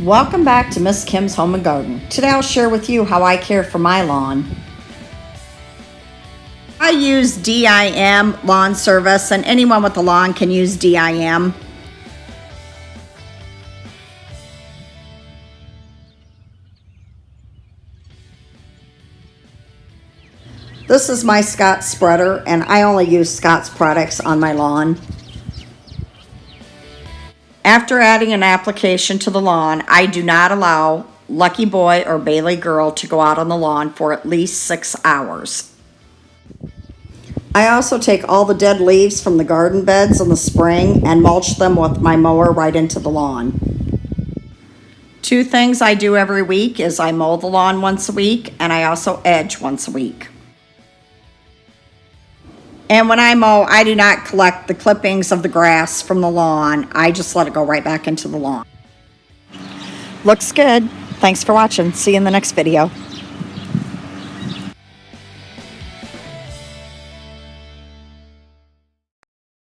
Welcome back to Miss Kim's Home and Garden. Today I'll share with you how I care for my lawn. I use DIM lawn service, and anyone with a lawn can use DIM. This is my Scott's spreader, and I only use Scott's products on my lawn. After adding an application to the lawn, I do not allow Lucky Boy or Bailey Girl to go out on the lawn for at least 6 hours. I also take all the dead leaves from the garden beds in the spring and mulch them with my mower right into the lawn. 2 things I do every week is I mow the lawn once a week, and I also edge once a week. And when I mow, I do not collect the clippings of the grass from the lawn. I just let it go right back into the lawn. Looks good. Thanks for watching. See you in the next video.